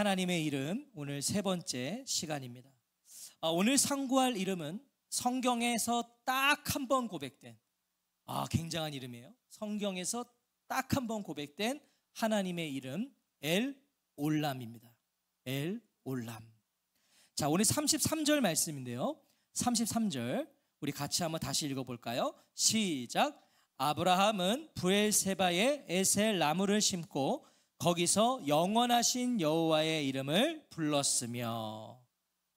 하나님의 이름 오늘 세 번째 시간입니다. 오늘 상고할 이름은 성경에서 딱 한 번 고백된 굉장한 이름이에요. 성경에서 딱 한 번 고백된 하나님의 이름 엘 올람입니다. 엘 올람. 자, 오늘 33절 말씀인데요. 33절 우리 같이 한번 다시 읽어볼까요? 시작. 아브라함은 브엘세바에 에셀 나무를 심고 거기서 영원하신 여호와의 이름을 불렀으며,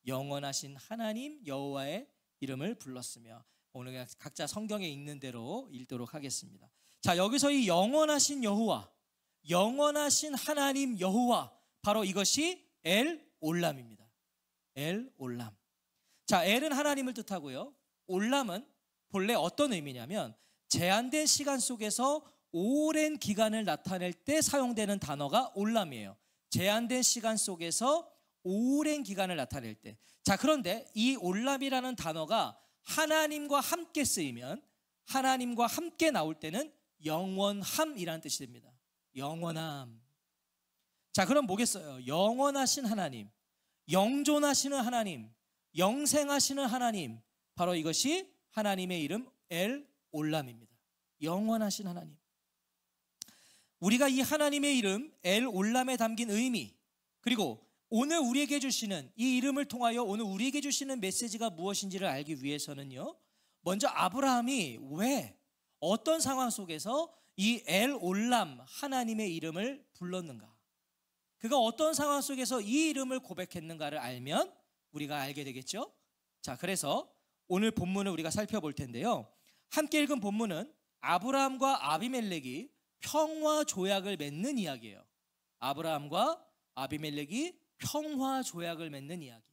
영원하신 하나님 여호와의 이름을 불렀으며. 오늘 각자 성경에 읽는 대로 읽도록 하겠습니다. 자, 여기서 이 영원하신 여호와, 영원하신 하나님 여호와, 바로 이것이 엘 올람입니다. 엘 올람. 자, 엘은 하나님을 뜻하고요, 올람은 본래 어떤 의미냐면 제한된 시간 속에서 오랜 기간을 나타낼 때 사용되는 단어가 올람이에요. 제한된 시간 속에서 오랜 기간을 나타낼 때. 자, 그런데 이 올람이라는 단어가 하나님과 함께 쓰이면, 하나님과 함께 나올 때는 영원함이라는 뜻이 됩니다. 영원함. 자, 그럼 뭐겠어요? 영원하신 하나님, 영존하시는 하나님, 영생하시는 하나님, 바로 이것이 하나님의 이름 엘 올람입니다. 영원하신 하나님. 우리가 이 하나님의 이름 엘 올람에 담긴 의미, 그리고 오늘 우리에게 주시는 이 이름을 통하여 오늘 우리에게 주시는 메시지가 무엇인지를 알기 위해서는요, 먼저 아브라함이 왜, 어떤 상황 속에서 이 엘 올람 하나님의 이름을 불렀는가, 그가 어떤 상황 속에서 이 이름을 고백했는가를 알면 우리가 알게 되겠죠. 자, 그래서 오늘 본문을 우리가 살펴볼 텐데요, 함께 읽은 본문은 아브라함과 아비멜렉이 평화 조약을 맺는 이야기예요. 아브라함과 아비멜렉이 평화 조약을 맺는 이야기.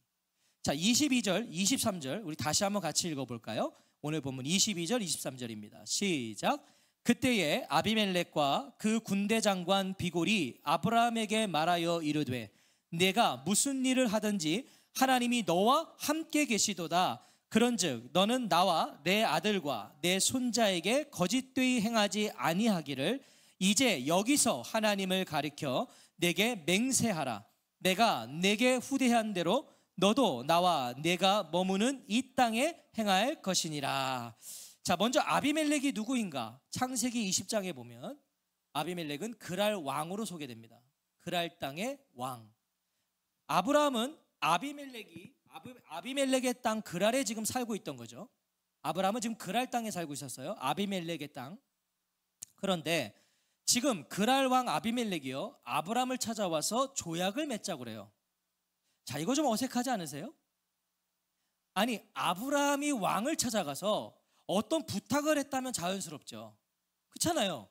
자, 22절, 23절 우리 다시 한번 같이 읽어볼까요? 오늘 본문 22절, 23절입니다. 시작. 그때에 아비멜렉과 그 군대 장관 비골이 아브라함에게 말하여 이르되, 내가 무슨 일을 하든지 하나님이 너와 함께 계시도다. 그런즉 너는 나와 내 아들과 내 손자에게 거짓되이 행하지 아니하기를 이제 여기서 하나님을 가리켜 내게 맹세하라. 내가 내게 후대한 대로 너도 나와 내가 머무는 이 땅에 행할 것이니라. 자, 먼저 아비멜렉이 누구인가? 창세기 20장에 보면 아비멜렉은 그랄 왕으로 소개됩니다. 그랄 땅의 왕. 아브라함은 아비멜렉의 땅 그랄에 지금 살고 있던 거죠. 아브라함은 지금 그랄 땅에 살고 있었어요. 아비멜렉의 땅. 그런데 지금 그랄 왕 아비멜렉이요, 아브라함을 찾아와서 조약을 맺자고 그래요. 자, 이거 좀 어색하지 않으세요? 아니, 아브라함이 왕을 찾아가서 어떤 부탁을 했다면 자연스럽죠. 그렇잖아요.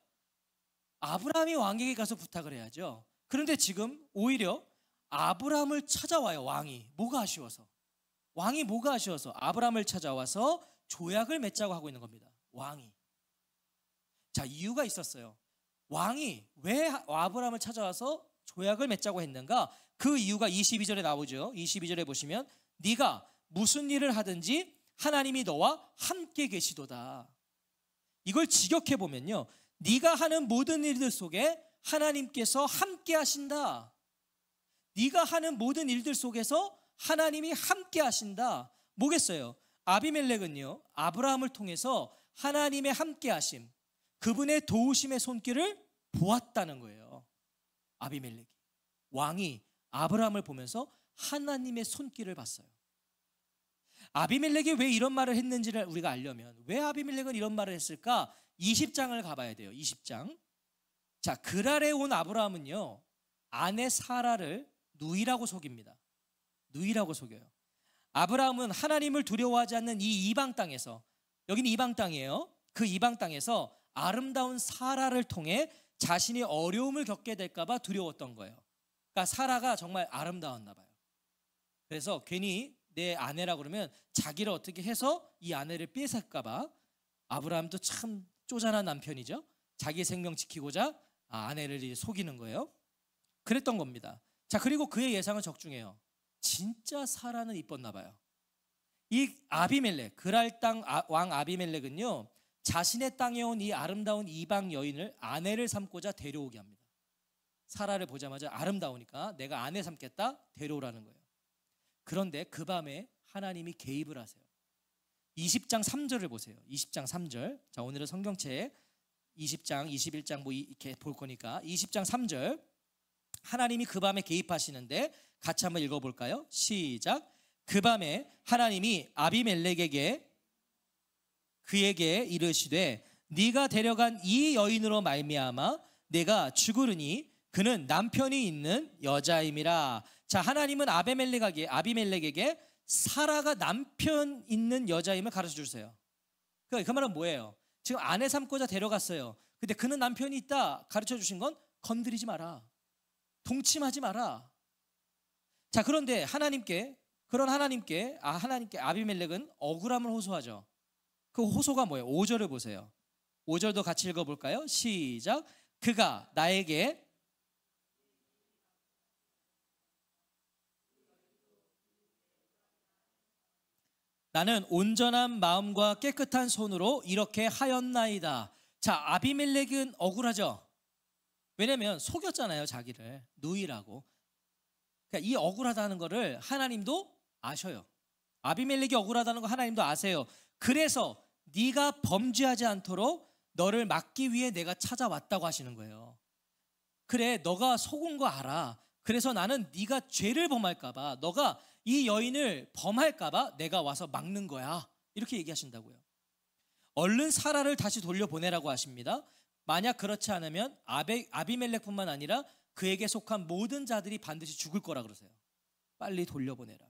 아브라함이 왕에게 가서 부탁을 해야죠. 그런데 지금 오히려 아브라함을 찾아와요. 왕이 뭐가 아쉬워서, 왕이 뭐가 아쉬워서 아브라함을 찾아와서 조약을 맺자고 하고 있는 겁니다. 왕이. 자, 이유가 있었어요. 왕이 왜 아브라함을 찾아와서 조약을 맺자고 했는가? 그 이유가 22절에 나오죠. 22절에 보시면 네가 무슨 일을 하든지 하나님이 너와 함께 계시도다. 이걸 직역해 보면요, 네가 하는 모든 일들 속에 하나님께서 함께 하신다. 네가 하는 모든 일들 속에서 하나님이 함께 하신다. 뭐겠어요? 아비멜렉은요, 아브라함을 통해서 하나님의 함께 하심, 그분의 도우심의 손길을 보았다는 거예요. 아비멜렉이, 왕이 아브라함을 보면서 하나님의 손길을 봤어요. 아비멜렉이 왜 이런 말을 했는지를 우리가 알려면, 왜 아비멜렉은 이런 말을 했을까? 20장을 가봐야 돼요. 20장. 자, 그랄에 온 아브라함은요, 아내 사라를 누이라고 속입니다. 누이라고 속여요. 아브라함은 하나님을 두려워하지 않는 이 이방 땅에서, 여기는 이방 땅이에요. 그 이방 땅에서 아름다운 사라를 통해 자신이 어려움을 겪게 될까 봐 두려웠던 거예요. 그러니까 사라가 정말 아름다웠나 봐요. 그래서 괜히 내 아내라 그러면 자기를 어떻게 해서 이 아내를 뺏을까 봐, 아브라함도 참 쪼잔한 남편이죠. 자기 생명 지키고자 아내를 속이는 거예요. 그랬던 겁니다. 자, 그리고 그의 예상은 적중해요. 진짜 사라는 이뻤나 봐요. 이 아비멜렉, 그랄 땅 왕 아비멜렉은요, 자신의 땅에 온 이 아름다운 이방 여인을 아내를 삼고자 데려오게 합니다. 사라를 보자마자 아름다우니까 내가 아내 삼겠다, 데려오라는 거예요. 그런데 그 밤에 하나님이 개입을 하세요. 20장 3절을 보세요. 20장 3절. 자, 오늘은 성경책 20장, 21장 뭐 이렇게 볼 거니까 20장 3절. 하나님이 그 밤에 개입하시는데 같이 한번 읽어볼까요? 시작. 그 밤에 하나님이 아비멜렉에게 그에게 이르시되 네가 데려간 이 여인으로 말미암아 내가 죽으리니 그는 남편이 있는 여자임이라. 자, 하나님은 아비멜렉에게 사라가 남편 있는 여자임을 가르쳐 주세요. 그 말은 뭐예요? 지금 아내 삼고자 데려갔어요. 근데 그는 남편이 있다 가르쳐 주신 건 건드리지 마라, 동침하지 마라. 자, 그런데 하나님께 아비멜렉은 억울함을 호소하죠. 그 호소가 뭐예요? 5절을 보세요. 5절도 같이 읽어볼까요? 시작. 그가 나에게 나는 온전한 마음과 깨끗한 손으로 이렇게 하였나이다. 자, 아비멜렉은 억울하죠. 왜냐면 속였잖아요, 자기를 누이라고. 그러니까 이 억울하다는 거를 하나님도 아셔요. 아비멜렉이 억울하다는 거 하나님도 아세요. 그래서 네가 범죄하지 않도록 너를 막기 위해 내가 찾아왔다고 하시는 거예요. 그래, 너가 속은 거 알아. 그래서 나는 네가 죄를 범할까 봐, 너가 이 여인을 범할까 봐 내가 와서 막는 거야. 이렇게 얘기하신다고요. 얼른 사라를 다시 돌려보내라고 하십니다. 만약 그렇지 않으면 아비멜렉뿐만 아니라 그에게 속한 모든 자들이 반드시 죽을 거라 그러세요. 빨리 돌려보내라.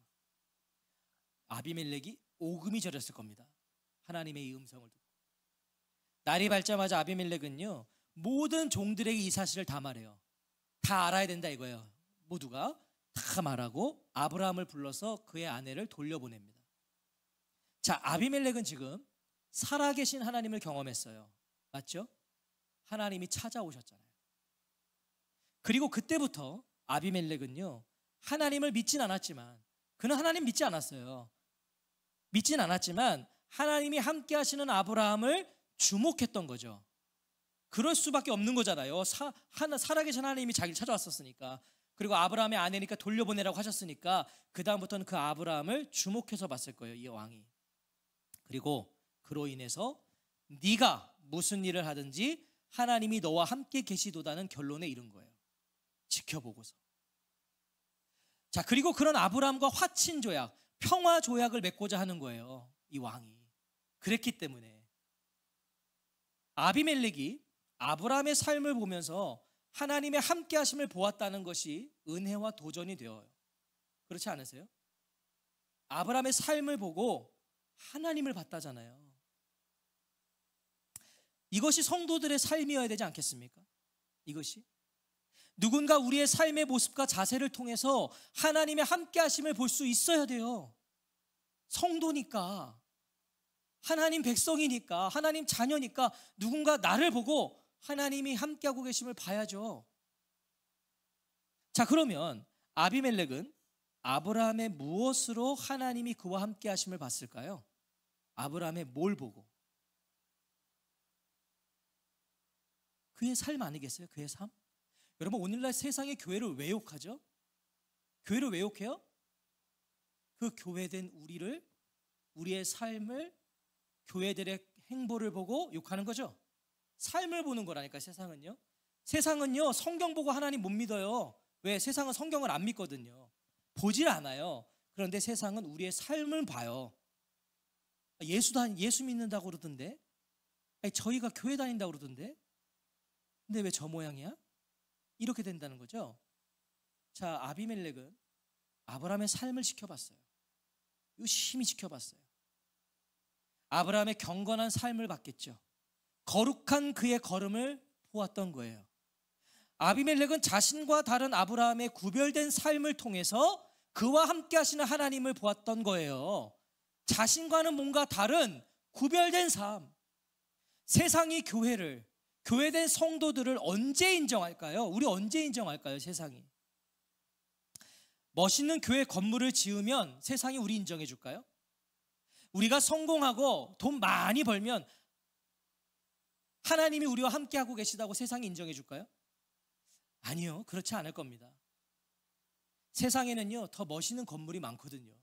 아비멜렉이 오금이 저렸을 겁니다. 하나님의 이 음성을 듣고. 날이 밝자마자 아비멜렉은요, 모든 종들에게 이 사실을 다 말해요. 다 알아야 된다 이거예요. 모두가 다 말하고 아브라함을 불러서 그의 아내를 돌려보냅니다. 자, 아비멜렉은 지금 살아계신 하나님을 경험했어요. 맞죠? 하나님이 찾아오셨잖아요. 그리고 그때부터 아비멜렉은요, 하나님을 믿진 않았지만, 그는 하나님 믿지 않았어요. 믿진 않았지만 하나님이 함께 하시는 아브라함을 주목했던 거죠. 그럴 수밖에 없는 거잖아요. 살아계신 하나님이 자기를 찾아왔었으니까. 그리고 아브라함의 아내니까 돌려보내라고 하셨으니까 그 다음부터는 그 아브라함을 주목해서 봤을 거예요, 이 왕이. 그리고 그로 인해서 네가 무슨 일을 하든지 하나님이 너와 함께 계시도다는 결론에 이른 거예요. 지켜보고서. 자, 그리고 그런 아브라함과 화친 조약, 평화 조약을 맺고자 하는 거예요, 이 왕이. 그랬기 때문에 아비멜렉이 아브라함의 삶을 보면서 하나님의 함께 하심을 보았다는 것이 은혜와 도전이 되어요. 그렇지 않으세요? 아브라함의 삶을 보고 하나님을 봤다잖아요. 이것이 성도들의 삶이어야 되지 않겠습니까? 이것이 누군가 우리의 삶의 모습과 자세를 통해서 하나님의 함께 하심을 볼 수 있어야 돼요. 성도니까, 하나님 백성이니까, 하나님 자녀니까 누군가 나를 보고 하나님이 함께하고 계심을 봐야죠. 자, 그러면 아비멜렉은 아브라함의 무엇으로 하나님이 그와 함께 하심을 봤을까요? 아브라함의 뭘 보고? 그의 삶 아니겠어요? 그의 삶? 여러분, 오늘날 세상의 교회를 왜 욕하죠? 교회를 왜 욕해요? 그 교회된 우리의 삶을, 교회들의 행보를 보고 욕하는 거죠. 삶을 보는 거라니까. 세상은요 성경 보고 하나님 못 믿어요. 왜? 세상은 성경을 안 믿거든요. 보질 않아요. 그런데 세상은 우리의 삶을 봐요. 예수 믿는다고 그러던데, 저희가 교회 다닌다고 그러던데, 근데 왜 저 모양이야? 이렇게 된다는 거죠. 자, 아비멜렉은 아브라함의 삶을 지켜봤어요. 유심히 지켜봤어요. 아브라함의 경건한 삶을 봤겠죠. 거룩한 그의 걸음을 보았던 거예요. 아비멜렉은 자신과 다른 아브라함의 구별된 삶을 통해서 그와 함께 하시는 하나님을 보았던 거예요. 자신과는 뭔가 다른 구별된 삶. 세상이 교회된 성도들을 언제 인정할까요? 우리 언제 인정할까요? 세상이. 멋있는 교회 건물을 지으면 세상이 우리 인정해 줄까요? 우리가 성공하고 돈 많이 벌면 하나님이 우리와 함께하고 계시다고 세상이 인정해 줄까요? 아니요, 그렇지 않을 겁니다. 세상에는요, 더 멋있는 건물이 많거든요.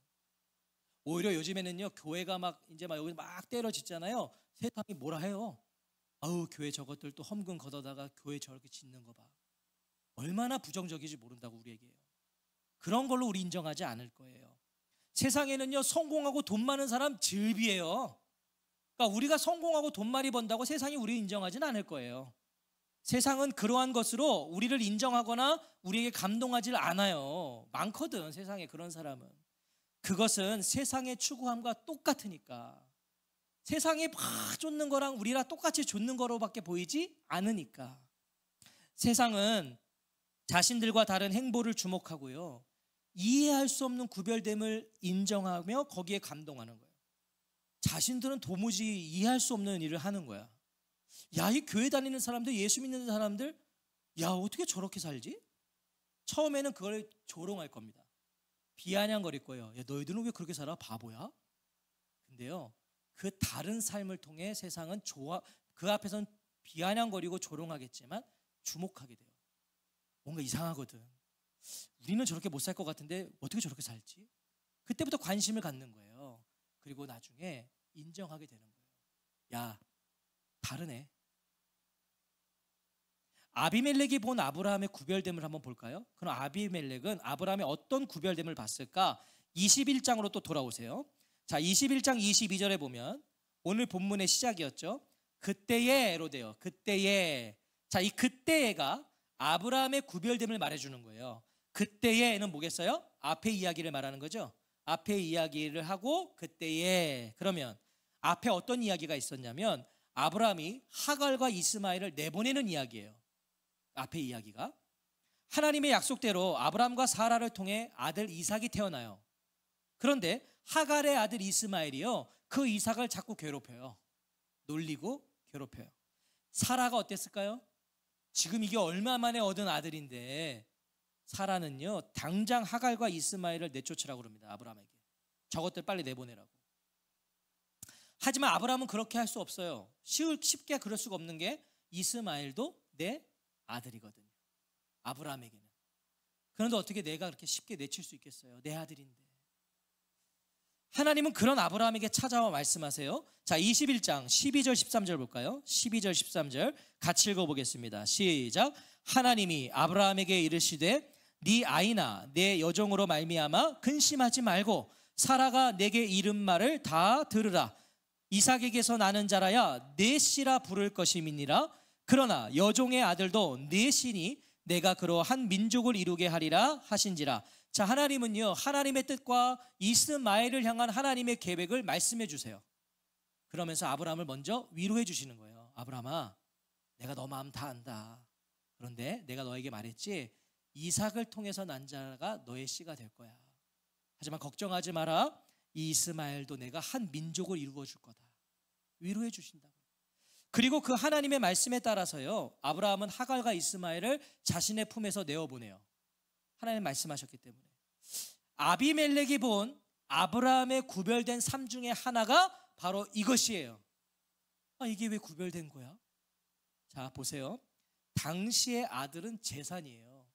오히려 요즘에는요, 교회가 막 이제 막 여기 막 때려 짓잖아요. 세상이 뭐라 해요? 아우, 교회 저것들 또 험금 걷어다가 교회 저렇게 짓는 거 봐. 얼마나 부정적인지 모른다고 우리에게요. 그런 걸로 우리 인정하지 않을 거예요. 세상에는요, 성공하고 돈 많은 사람 즐비해요. 그러니까 우리가 성공하고 돈 많이 번다고 세상이 우리를 인정하지는 않을 거예요. 세상은 그러한 것으로 우리를 인정하거나 우리에게 감동하지 않아요. 많거든, 세상에 그런 사람은. 그것은 세상의 추구함과 똑같으니까. 세상이 막 쫓는 거랑 우리랑 똑같이 쫓는 거로밖에 보이지 않으니까. 세상은 자신들과 다른 행보를 주목하고요, 이해할 수 없는 구별됨을 인정하며 거기에 감동하는 거예요. 자신들은 도무지 이해할 수 없는 일을 하는 거야. 야, 이 교회 다니는 사람들, 예수 믿는 사람들, 야, 어떻게 저렇게 살지? 처음에는 그걸 조롱할 겁니다. 비아냥거릴 거예요. 야, 너희들은 왜 그렇게 살아? 바보야? 근데요, 그 다른 삶을 통해 세상은 그 앞에서는 비아냥거리고 조롱하겠지만 주목하게 돼요. 뭔가 이상하거든. 우리는 저렇게 못 살 것 같은데 어떻게 저렇게 살지? 그때부터 관심을 갖는 거예요. 그리고 나중에 인정하게 되는 거예요. 야, 다르네. 아비멜렉이 본 아브라함의 구별됨을 한번 볼까요? 그럼 아비멜렉은 아브라함의 어떤 구별됨을 봤을까? 21장으로 또 돌아오세요. 자, 21장 22절에 보면 오늘 본문의 시작이었죠. 그때에로 돼요. 그때에. 자, 이 그때에가 아브라함의 구별됨을 말해주는 거예요. 그때에는 뭐겠어요? 앞에 이야기를 말하는 거죠. 앞에 이야기를 하고 그때에. 그러면 앞에 어떤 이야기가 있었냐면 아브라함이 하갈과 이스마엘을 내보내는 이야기예요. 앞에 이야기가. 하나님의 약속대로 아브라함과 사라를 통해 아들 이삭이 태어나요. 그런데 하갈의 아들 이스마엘이요, 그 이삭을 자꾸 괴롭혀요. 놀리고 괴롭혀요. 사라가 어땠을까요? 지금 이게 얼마 만에 얻은 아들인데 사라는요, 당장 하갈과 이스마엘을 내쫓으라고 그럽니다. 아브라함에게. 저것들 빨리 내보내라고. 하지만 아브라함은 그렇게 할 수 없어요. 쉽게 그럴 수가 없는 게 이스마엘도 내 아들이거든요. 아브라함에게는. 그런데 어떻게 내가 그렇게 쉽게 내칠 수 있겠어요? 내 아들인데. 하나님은 그런 아브라함에게 찾아와 말씀하세요. 자, 21장 12절 13절 볼까요? 12절 13절 같이 읽어보겠습니다. 시작. 하나님이 아브라함에게 이르시되 네 아이나 내 여종으로 말미암아 근심하지 말고 사라가 내게 이른 말을 다 들으라. 이삭에게서 나는 자라야 내 씨라 부를 것임이니라. 그러나 여종의 아들도 내 씨니 내가 그로 한 민족을 이루게 하리라 하신지라. 자, 하나님은요, 하나님의 뜻과 이스마엘을 향한 하나님의 계획을 말씀해 주세요. 그러면서 아브라함을 먼저 위로해 주시는 거예요. 아브라함아, 내가 너 마음 다 안다. 그런데 내가 너에게 말했지, 이삭을 통해서 난 자가 너의 씨가 될 거야. 하지만 걱정하지 마라. 이 이스마엘도 내가 한 민족을 이루어 줄 거다. 위로해 주신다고. 그리고 그 하나님의 말씀에 따라서요, 아브라함은 하갈과 이스마엘을 자신의 품에서 내어보내요. 하나님 말씀하셨기 때문에. 아비멜렉이 본 아브라함의 구별된 삶 중에 하나가 바로 이것이에요. 이게 왜 구별된 거야? 자, 보세요. 당시의 아들은 재산이에요.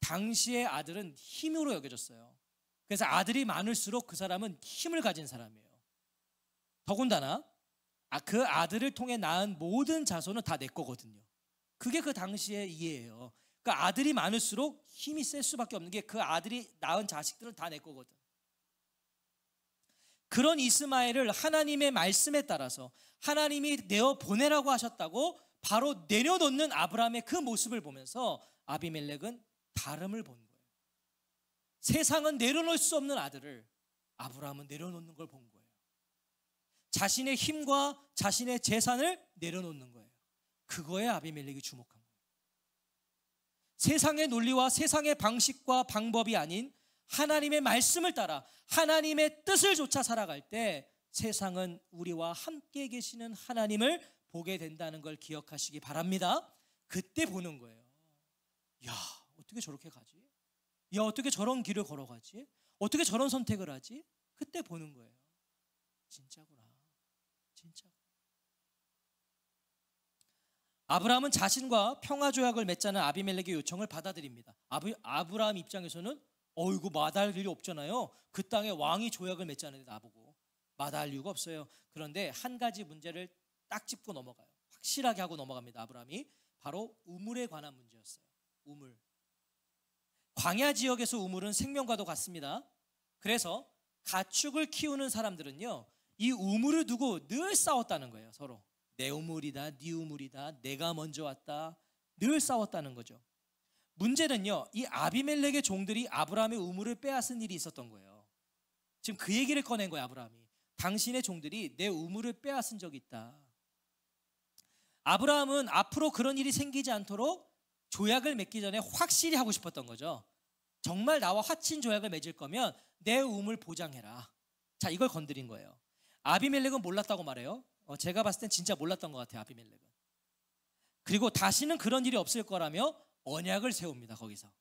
당시의 아들은 힘으로 여겨졌어요. 그래서 아들이 많을수록 그 사람은 힘을 가진 사람이에요. 더군다나 그 아들을 통해 낳은 모든 자손은 다 내 거거든요. 그게 그 당시의 이해예요. 그러니까 아들이 많을수록 힘이 셀 수밖에 없는 게 그 아들이 낳은 자식들은 다 내 거거든. 그런 이스마엘을 하나님의 말씀에 따라서 하나님이 내어 보내라고 하셨다고 바로 내려놓는 아브라함의 그 모습을 보면서 아비멜렉은 다름을 본 거예요. 세상은 내려놓을 수 없는 아들을 아브라함은 내려놓는 걸 본 거예요. 자신의 힘과 자신의 재산을 내려놓는 거예요. 그거에 아비멜렉이 주목한 거예요. 세상의 논리와 세상의 방식과 방법이 아닌 하나님의 말씀을 따라 하나님의 뜻을 좇아 살아갈 때 세상은 우리와 함께 계시는 하나님을 보게 된다는 걸 기억하시기 바랍니다. 그때 보는 거예요. 야, 어떻게 저렇게 가지? 야, 어떻게 저런 길을 걸어가지? 어떻게 저런 선택을 하지? 그때 보는 거예요. 진짜구나. 진짜. 아브라함은 자신과 평화 조약을 맺자는 아비멜렉의 요청을 받아들입니다. 아브라함 입장에서는 이거 마다할 일이 없잖아요. 그 땅에 왕이 조약을 맺자는데 나보고 마다할 이유가 없어요. 그런데 한 가지 문제를 딱 짚고 넘어가요. 확실하게 하고 넘어갑니다. 아브라함이 바로 우물에 관한 문제였어요. 우물. 광야 지역에서 우물은 생명과도 같습니다. 그래서 가축을 키우는 사람들은요, 이 우물을 두고 늘 싸웠다는 거예요. 서로 내 우물이다, 네 우물이다, 내가 먼저 왔다, 늘 싸웠다는 거죠. 문제는요, 이 아비멜렉의 종들이 아브라함의 우물을 빼앗은 일이 있었던 거예요. 지금 그 얘기를 꺼낸 거예요. 아브라함이 당신의 종들이 내 우물을 빼앗은 적이 있다. 아브라함은 앞으로 그런 일이 생기지 않도록 조약을 맺기 전에 확실히 하고 싶었던 거죠. 정말 나와 화친 조약을 맺을 거면 내 우물 보장해라. 자, 이걸 건드린 거예요. 아비멜렉은 몰랐다고 말해요. 제가 봤을 땐 진짜 몰랐던 것 같아요. 아비멜렉은. 그리고 다시는 그런 일이 없을 거라며 언약을 세웁니다. 거기서.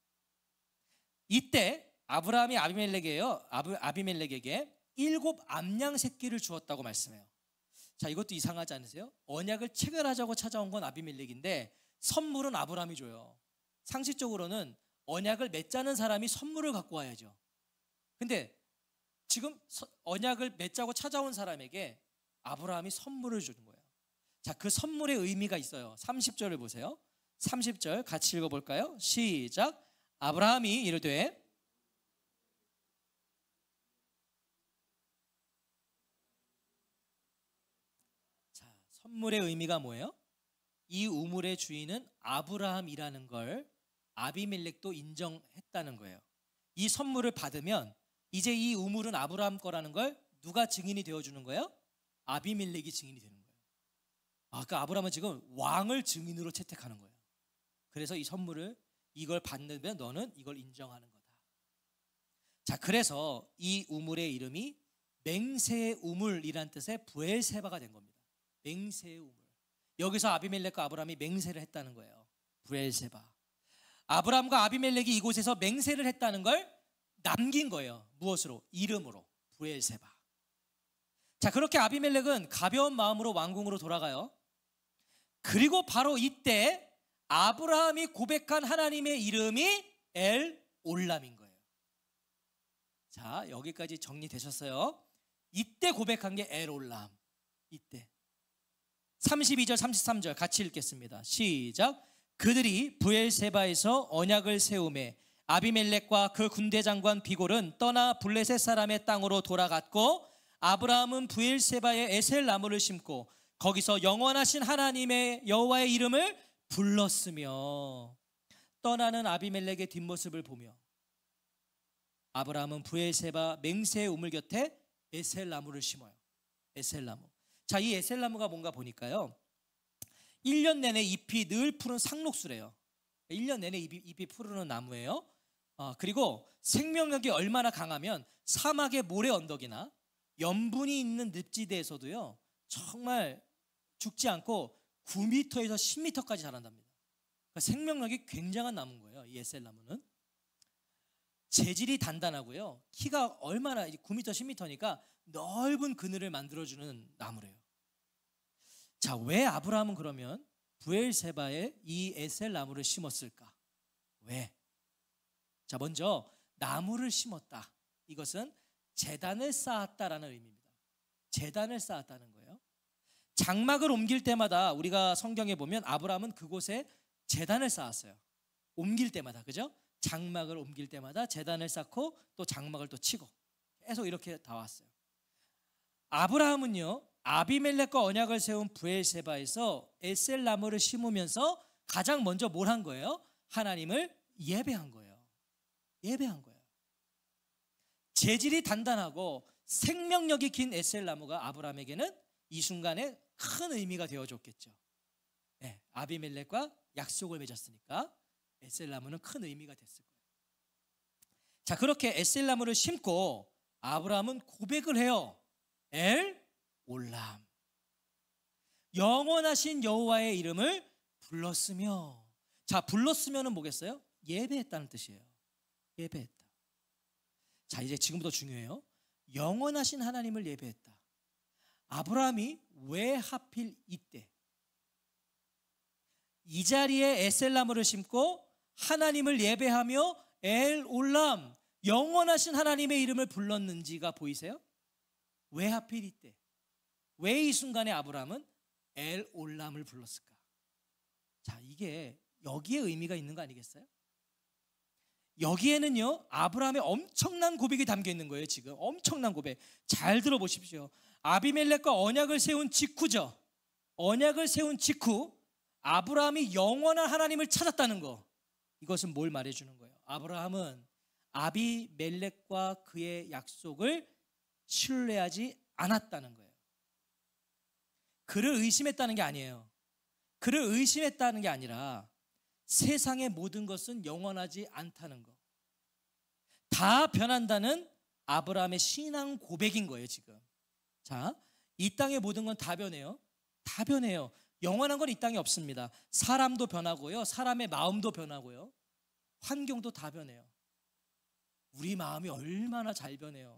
이때 아브라함이 아비멜렉에게 7 암양 새끼를 주었다고 말씀해요. 자, 이것도 이상하지 않으세요? 언약을 체결하자고 찾아온 건 아비멜렉인데 선물은 아브라함이 줘요. 상식적으로는 언약을 맺자는 사람이 선물을 갖고 와야죠. 근데 지금 언약을 맺자고 찾아온 사람에게 아브라함이 선물을 주는 거예요. 자, 그 선물의 의미가 있어요. 30절을 보세요. 30절 같이 읽어볼까요? 시작. 아브라함이 이르되 선물의 의미가 뭐예요? 이 우물의 주인은 아브라함이라는 걸 아비멜렉도 인정했다는 거예요. 이 선물을 받으면 이제 이 우물은 아브라함 거라는 걸 누가 증인이 되어주는 거예요? 아비멜렉이 증인이 되는 거예요. 그러니까 아브라함은 지금 왕을 증인으로 채택하는 거예요. 그래서 이 선물을 이걸 받으면 너는 이걸 인정하는 거다. 자, 그래서 이 우물의 이름이 맹세의 우물이란 뜻의 브엘세바가 된 겁니다. 맹세의 우물. 여기서 아비멜렉과 아브라함이 맹세를 했다는 거예요. 브엘세바. 아브라함과 아비멜렉이 이곳에서 맹세를 했다는 걸 남긴 거예요. 무엇으로? 이름으로. 브엘세바. 자, 그렇게 아비멜렉은 가벼운 마음으로 왕궁으로 돌아가요. 그리고 바로 이때 아브라함이 고백한 하나님의 이름이 엘 올람인 거예요. 자, 여기까지 정리되셨어요? 이때 고백한 게 엘 올람. 이때 32절 33절 같이 읽겠습니다. 시작. 그들이 브엘세바에서 언약을 세우매 아비멜렉과 그 군대 장관 비골은 떠나 블레셋 사람의 땅으로 돌아갔고 아브라함은 브엘세바에 에셀 나무를 심고 거기서 영원하신 하나님의 여호와의 이름을 불렀으며 떠나는 아비멜렉의 뒷모습을 보며 아브라함은 브엘세바 맹세의 우물 곁에 에셀 나무를 심어요. 에셀 나무. 자, 이 에셀 나무가 뭔가 보니까요, 1년 내내 잎이 늘 푸른 상록수래요. 1년 내내 잎이 푸르는 나무예요. 그리고 생명력이 얼마나 강하면 사막의 모래 언덕이나 염분이 있는 늪지대에서도요 정말 죽지 않고 9m에서 10m까지 자란답니다. 그러니까 생명력이 굉장한 나무인 거예요. 이 에셀 나무는 재질이 단단하고요, 키가 얼마나 9m, 10m니까 넓은 그늘을 만들어주는 나무래요. 자, 왜 아브라함은 그러면 브엘세바에 이 에셀 나무를 심었을까? 왜? 자, 먼저 나무를 심었다. 이것은 제단을 쌓았다라는 의미입니다. 제단을 쌓았다는 거예요. 장막을 옮길 때마다 우리가 성경에 보면 아브라함은 그곳에 제단을 쌓았어요. 옮길 때마다, 그죠? 장막을 옮길 때마다 제단을 쌓고 또 장막을 또 치고 계속 이렇게 다 왔어요. 아브라함은요 아비멜렉과 언약을 세운 브엘세바에서 에셀 나무를 심으면서 가장 먼저 뭘 한 거예요? 하나님을 예배한 거예요. 예배한 거예요. 재질이 단단하고 생명력이 긴 에셀 나무가 아브라함에게는 이 순간에 큰 의미가 되어줬겠죠. 네, 아비멜렉과 약속을 맺었으니까 에셀 나무는 큰 의미가 됐을 거예요. 자, 그렇게 에셀 나무를 심고 아브라함은 고백을 해요. 엘 올람, 영원하신 여호와의 이름을 불렀으며. 자, 불렀으면은 뭐겠어요? 예배했다는 뜻이에요. 예배했다. 자, 이제 지금부터 중요해요. 영원하신 하나님을 예배했다. 아브라함이 왜 하필 이때 이 자리에 에셀나무를 심고 하나님을 예배하며 엘 올람, 영원하신 하나님의 이름을 불렀는지가 보이세요? 왜 하필 이때, 왜 이 순간에 아브라함은 엘 올람을 불렀을까? 자, 이게 여기에 의미가 있는 거 아니겠어요? 여기에는요, 아브라함의 엄청난 고백이 담겨 있는 거예요. 지금 엄청난 고백. 잘 들어보십시오. 아비멜렉과 언약을 세운 직후죠. 언약을 세운 직후 아브라함이 영원한 하나님을 찾았다는 거, 이것은 뭘 말해주는 거예요? 아브라함은 아비멜렉과 그의 약속을 신뢰하지 않았다는 거예요. 그를 의심했다는 게 아니에요. 그를 의심했다는 게 아니라 세상의 모든 것은 영원하지 않다는 거, 다 변한다는 아브라함의 신앙 고백인 거예요. 지금 자, 이 땅의 모든 건 다 변해요. 다 변해요. 영원한 건 이 땅에 없습니다. 사람도 변하고요, 사람의 마음도 변하고요, 환경도 다 변해요. 우리 마음이 얼마나 잘 변해요.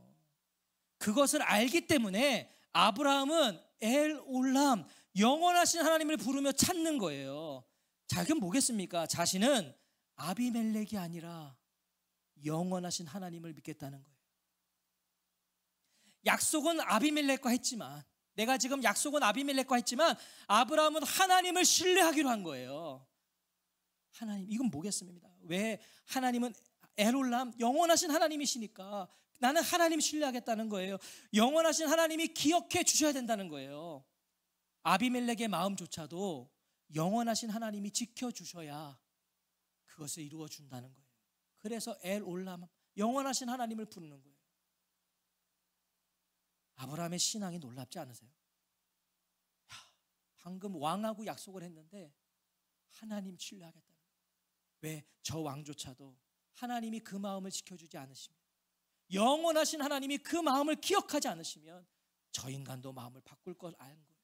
그것을 알기 때문에 아브라함은 엘 올람, 영원하신 하나님을 부르며 찾는 거예요. 자, 그럼 뭐겠습니까? 자신은 아비멜렉이 아니라 영원하신 하나님을 믿겠다는 거예요. 약속은 아비멜렉과 했지만, 내가 지금 약속은 아비멜렉과 했지만 아브라함은 하나님을 신뢰하기로 한 거예요. 하나님, 이건 뭐겠습니까? 왜? 하나님은 엘올람, 영원하신 하나님이시니까 나는 하나님 신뢰하겠다는 거예요. 영원하신 하나님이 기억해 주셔야 된다는 거예요. 아비멜렉의 마음조차도 영원하신 하나님이 지켜주셔야 그것을 이루어 준다는 거예요. 그래서 엘올람, 영원하신 하나님을 부르는 거예요. 아브라함의 신앙이 놀랍지 않으세요? 야, 방금 왕하고 약속을 했는데 하나님 신뢰하겠다는 거예요. 왜? 저 왕조차도 하나님이 그 마음을 지켜주지 않으시면, 영원하신 하나님이 그 마음을 기억하지 않으시면 저 인간도 마음을 바꿀 걸 아는 거예요.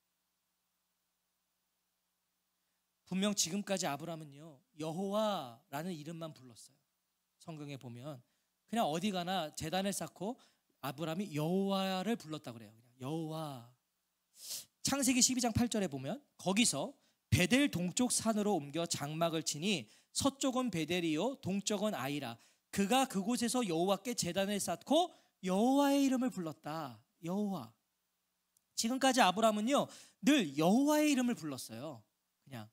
분명 지금까지 아브라함은요, 여호와라는 이름만 불렀어요. 성경에 보면 그냥 어디 가나 제단을 쌓고 아브라함이 여호와를 불렀다고 그래요. 그냥 여호와. 창세기 12장 8절에 보면 거기서 베델 동쪽 산으로 옮겨 장막을 치니 서쪽은 베델이요 동쪽은 아이라. 그가 그곳에서 여호와께 제단을 쌓고 여호와의 이름을 불렀다. 여호와. 지금까지 아브라함은요, 늘 여호와의 이름을 불렀어요. 그냥.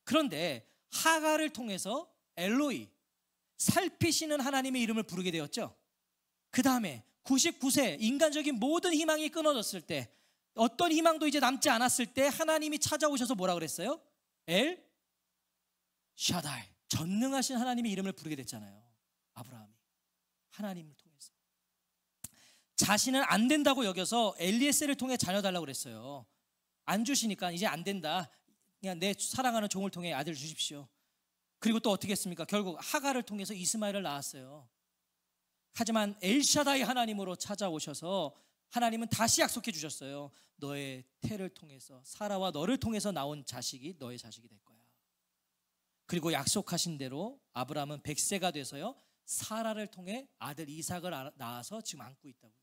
그런데 하갈을 통해서 엘로이, 살피시는 하나님의 이름을 부르게 되었죠. 그 다음에 99세 인간적인 모든 희망이 끊어졌을 때, 어떤 희망도 이제 남지 않았을 때 하나님이 찾아오셔서 뭐라 그랬어요? 엘 샤다이, 전능하신 하나님의 이름을 부르게 됐잖아요. 아브라함이 하나님을 통해서. 자신은 안 된다고 여겨서 엘리에셀을 통해 자녀 달라고 그랬어요. 안 주시니까 이제 안 된다, 그냥 내 사랑하는 종을 통해 아들 주십시오. 그리고 또 어떻게 했습니까? 결국 하갈을 통해서 이스마엘을 낳았어요. 하지만 엘샤다이 하나님으로 찾아오셔서 하나님은 다시 약속해 주셨어요. 너의 태를 통해서, 사라와 너를 통해서 나온 자식이 너의 자식이 될 거야. 그리고 약속하신 대로 아브라함은 100세가 돼서요, 사라를 통해 아들 이삭을 낳아서 지금 안고 있다고요.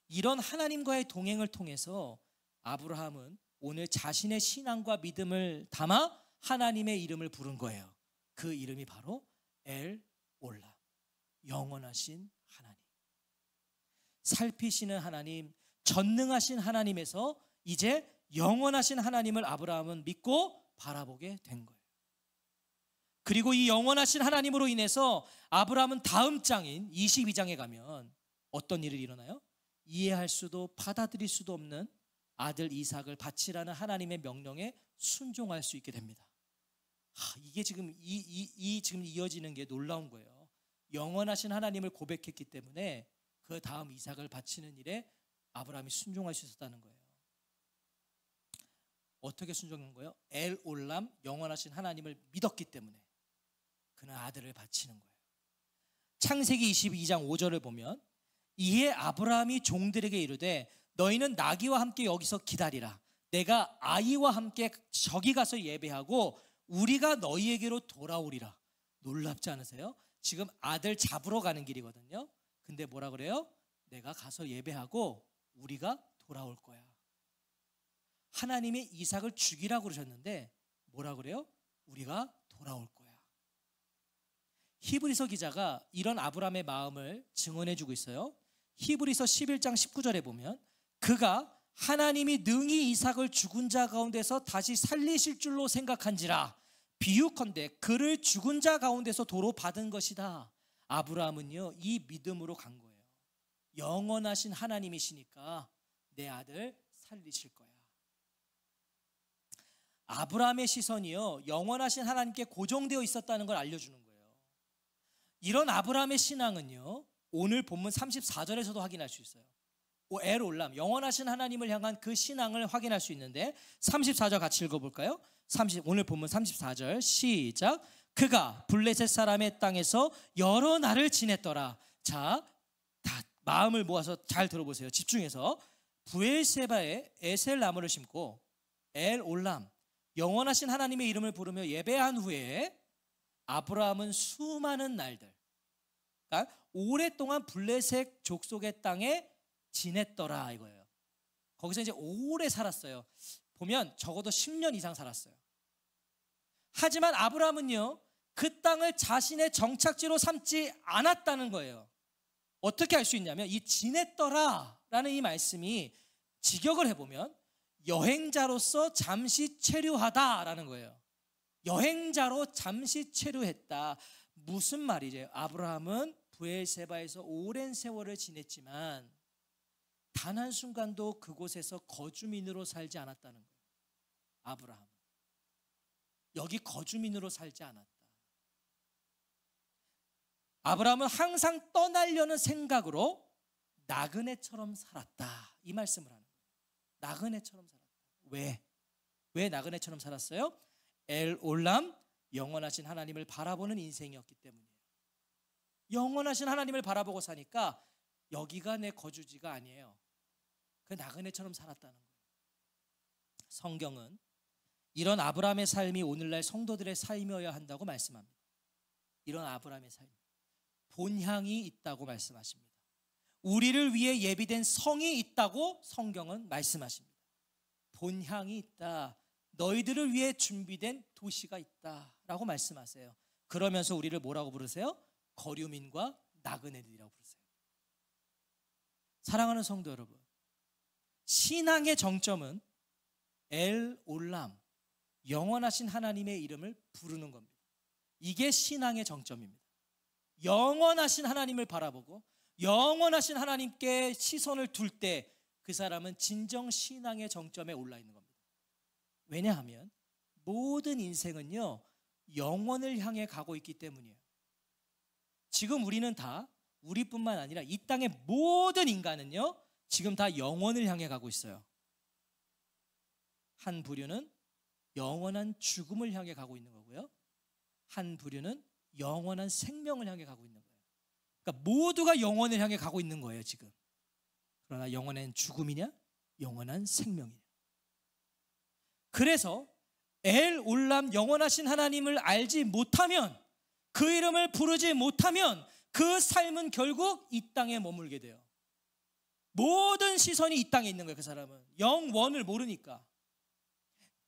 이런 하나님과의 동행을 통해서 아브라함은 오늘 자신의 신앙과 믿음을 담아 하나님의 이름을 부른 거예요. 그 이름이 바로 엘 올람, 영원하신 하나님, 살피시는 하나님, 전능하신 하나님에서 이제 영원하신 하나님을 아브라함은 믿고 바라보게 된 거예요. 그리고 이 영원하신 하나님으로 인해서 아브라함은 다음 장인 22장에 가면 어떤 일이 일어나요? 이해할 수도 받아들일 수도 없는 아들 이삭을 바치라는 하나님의 명령에 순종할 수 있게 됩니다. 이게 지금 지금 이어지는 게 놀라운 거예요. 영원하신 하나님을 고백했기 때문에 그 다음 이삭을 바치는 일에 아브라함이 순종할 수 있었다는 거예요. 어떻게 순종한 거예요? 엘 올람, 영원하신 하나님을 믿었기 때문에 그는 아들을 바치는 거예요. 창세기 22장 5절을 보면 이에 아브라함이 종들에게 이르되 너희는 나귀와 함께 여기서 기다리라. 내가 아이와 함께 저기 가서 예배하고 우리가 너희에게로 돌아오리라. 놀랍지 않으세요? 지금 아들 잡으러 가는 길이거든요. 근데 뭐라 그래요? 내가 가서 예배하고 우리가 돌아올 거야. 하나님이 이삭을 죽이라고 그러셨는데 뭐라 그래요? 우리가 돌아올 거야. 히브리서 기자가 이런 아브라함의 마음을 증언해 주고 있어요. 히브리서 11장 19절에 보면 그가 하나님이 능히 이삭을 죽은 자 가운데서 다시 살리실 줄로 생각한지라 비유컨대 그를 죽은 자 가운데서 도로 받은 것이다. 아브라함은요 이 믿음으로 간 거예요. 영원하신 하나님이시니까 내 아들 살리실 거야. 아브라함의 시선이요 영원하신 하나님께 고정되어 있었다는 걸 알려주는 거예요. 이런 아브라함의 신앙은요 오늘 본문 34절에서도 확인할 수 있어요. 엘 올람 영원하신 하나님을 향한 그 신앙을 확인할 수 있는데 34절 같이 읽어볼까요? 오늘 본문 34절 시작. 그가 블레셋 사람의 땅에서 여러 날을 지냈더라. 자, 다 마음을 모아서 잘 들어보세요. 집중해서. 부엘세바에 에셀 나무를 심고 엘 올람 영원하신 하나님의 이름을 부르며 예배한 후에 아브라함은 수많은 날들, 그러니까 오랫동안 블레셋 족속의 땅에 지냈더라 이거예요. 거기서 이제 오래 살았어요. 보면 적어도 10년 이상 살았어요. 하지만 아브라함은요 그 땅을 자신의 정착지로 삼지 않았다는 거예요. 어떻게 알 수 있냐면 이 지냈더라 라는 이 말씀이 직역을 해보면 여행자로서 잠시 체류하다라는 거예요. 여행자로 잠시 체류했다. 무슨 말이죠? 아브라함은 부엘세바에서 오랜 세월을 지냈지만 단 한순간도 그곳에서 거주민으로 살지 않았다는 거예요. 아브라함은 여기 거주민으로 살지 않았다. 아브라함은 항상 떠나려는 생각으로 나그네처럼 살았다. 이 말씀을 하는 거예요. 나그네처럼 살았다. 왜 나그네처럼 살았어요? 엘 올람 영원하신 하나님을 바라보는 인생이었기 때문이에요. 영원하신 하나님을 바라보고 사니까 여기가 내 거주지가 아니에요. 그 나그네처럼 살았다는 거예요. 성경은 이런 아브라함의 삶이 오늘날 성도들의 삶이어야 한다고 말씀합니다. 이런 아브라함의 삶, 본향이 있다고 말씀하십니다. 우리를 위해 예비된 성이 있다고 성경은 말씀하십니다. 본향이 있다. 너희들을 위해 준비된 도시가 있다라고 말씀하세요. 그러면서 우리를 뭐라고 부르세요? 거류민과 나그네들이라고 부르세요. 사랑하는 성도 여러분, 신앙의 정점은 엘 올람 영원하신 하나님의 이름을 부르는 겁니다. 이게 신앙의 정점입니다. 영원하신 하나님을 바라보고 영원하신 하나님께 시선을 둘 때 그 사람은 진정 신앙의 정점에 올라 있는 겁니다. 왜냐하면 모든 인생은요 영원을 향해 가고 있기 때문이에요. 지금 우리는 다 우리뿐만 아니라 이 땅의 모든 인간은요 지금 다 영원을 향해 가고 있어요. 한 부류는 영원한 죽음을 향해 가고 있는 거고요, 한 부류는 영원한 생명을 향해 가고 있는 거예요. 그러니까 모두가 영원을 향해 가고 있는 거예요 지금. 그러나 영원한 죽음이냐 영원한 생명이냐. 그래서 엘 올람 영원하신 하나님을 알지 못하면, 그 이름을 부르지 못하면 그 삶은 결국 이 땅에 머물게 돼요. 모든 시선이 이 땅에 있는 거예요. 그 사람은 영원을 모르니까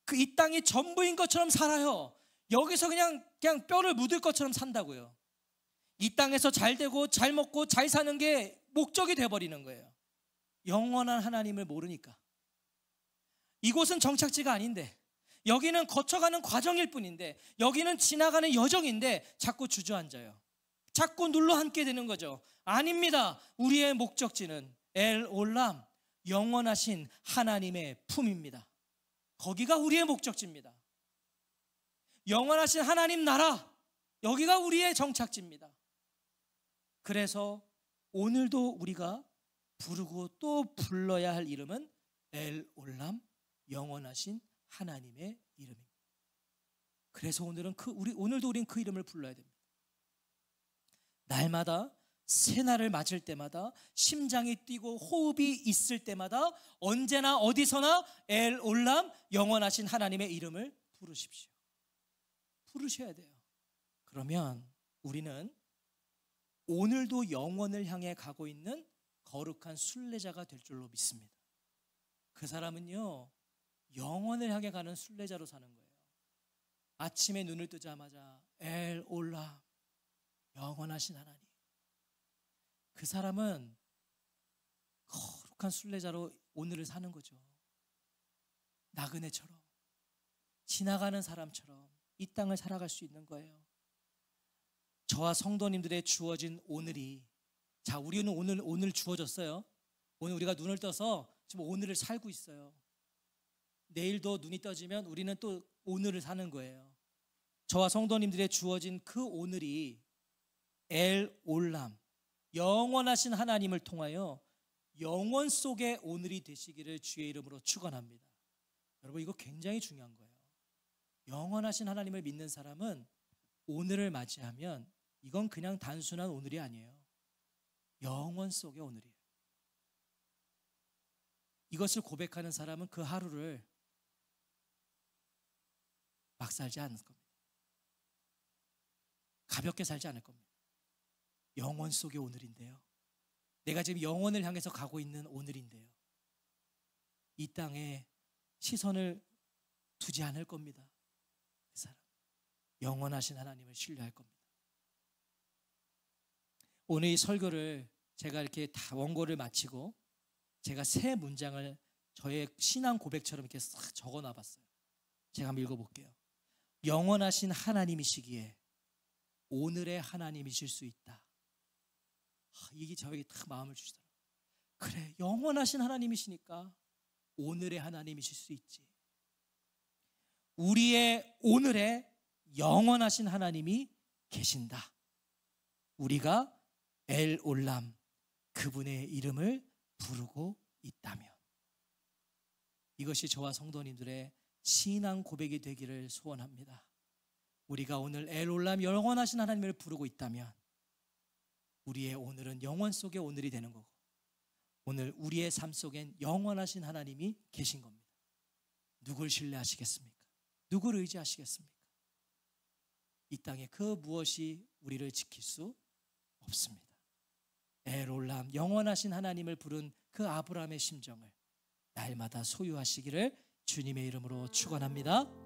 그 이 땅이 전부인 것처럼 살아요. 여기서 그냥 뼈를 묻을 것처럼 산다고요. 이 땅에서 잘 되고 잘 먹고 잘 사는 게 목적이 돼버리는 거예요. 영원한 하나님을 모르니까. 이곳은 정착지가 아닌데, 여기는 거쳐가는 과정일 뿐인데, 여기는 지나가는 여정인데 자꾸 주저앉아요. 자꾸 눌러앉게 되는 거죠. 아닙니다. 우리의 목적지는 엘 올람 영원하신 하나님의 품입니다. 거기가 우리의 목적지입니다. 영원하신 하나님 나라, 여기가 우리의 정착지입니다. 그래서 오늘도 우리가 부르고 또 불러야 할 이름은 엘 올람 영원하신 하나님의 이름입니다. 그래서 오늘도 우리는 그 이름을 불러야 됩니다. 날마다 새날을 맞을 때마다, 심장이 뛰고 호흡이 있을 때마다 언제나 어디서나 엘 올람 영원하신 하나님의 이름을 부르십시오. 부르셔야 돼요. 그러면 우리는 오늘도 영원을 향해 가고 있는 거룩한 순례자가 될 줄로 믿습니다. 그 사람은요 영원을 향해 가는 순례자로 사는 거예요. 아침에 눈을 뜨자마자 엘 올람, 영원하신 하나님. 그 사람은 거룩한 순례자로 오늘을 사는 거죠. 나그네처럼, 지나가는 사람처럼 이 땅을 살아갈 수 있는 거예요. 저와 성도님들의 주어진 오늘이, 자, 우리는 오늘 주어졌어요. 오늘 우리가 눈을 떠서 지금 오늘을 살고 있어요. 내일도 눈이 떠지면 우리는 또 오늘을 사는 거예요. 저와 성도님들의 주어진 그 오늘이 엘 올람, 영원하신 하나님을 통하여 영원 속의 오늘이 되시기를 주의 이름으로 축원합니다. 여러분, 이거 굉장히 중요한 거예요. 영원하신 하나님을 믿는 사람은 오늘을 맞이하면 이건 그냥 단순한 오늘이 아니에요. 영원 속의 오늘이에요. 이것을 고백하는 사람은 그 하루를 막 살지 않을 겁니다. 가볍게 살지 않을 겁니다. 영원 속의 오늘인데요. 내가 지금 영원을 향해서 가고 있는 오늘인데요. 이 땅에 시선을 두지 않을 겁니다. 그 사람 영원하신 하나님을 신뢰할 겁니다. 오늘 이 설교를 제가 이렇게 다 원고를 마치고 제가 세 문장을 저의 신앙 고백처럼 이렇게 싹 적어놔 봤어요. 제가 한번 읽어볼게요. 영원하신 하나님이시기에 오늘의 하나님이실 수 있다. 이게 저에게 딱 마음을 주시더라고요. 그래, 영원하신 하나님이시니까 오늘의 하나님이실 수 있지. 우리의 오늘에 영원하신 하나님이 계신다. 우리가 엘 올람, 그분의 이름을 부르고 있다면, 이것이 저와 성도님들의 신앙 고백이 되기를 소원합니다. 우리가 오늘 엘 올람, 영원하신 하나님을 부르고 있다면 우리의 오늘은 영원 속의 오늘이 되는 거고, 오늘 우리의 삶 속엔 영원하신 하나님이 계신 겁니다. 누굴 신뢰하시겠습니까? 누구를 의지하시겠습니까? 이 땅에 그 무엇이 우리를 지킬 수 없습니다. 엘 올람, 영원하신 하나님을 부른 그 아브라함의 심정을 날마다 소유하시기를 주님의 이름으로 축원합니다.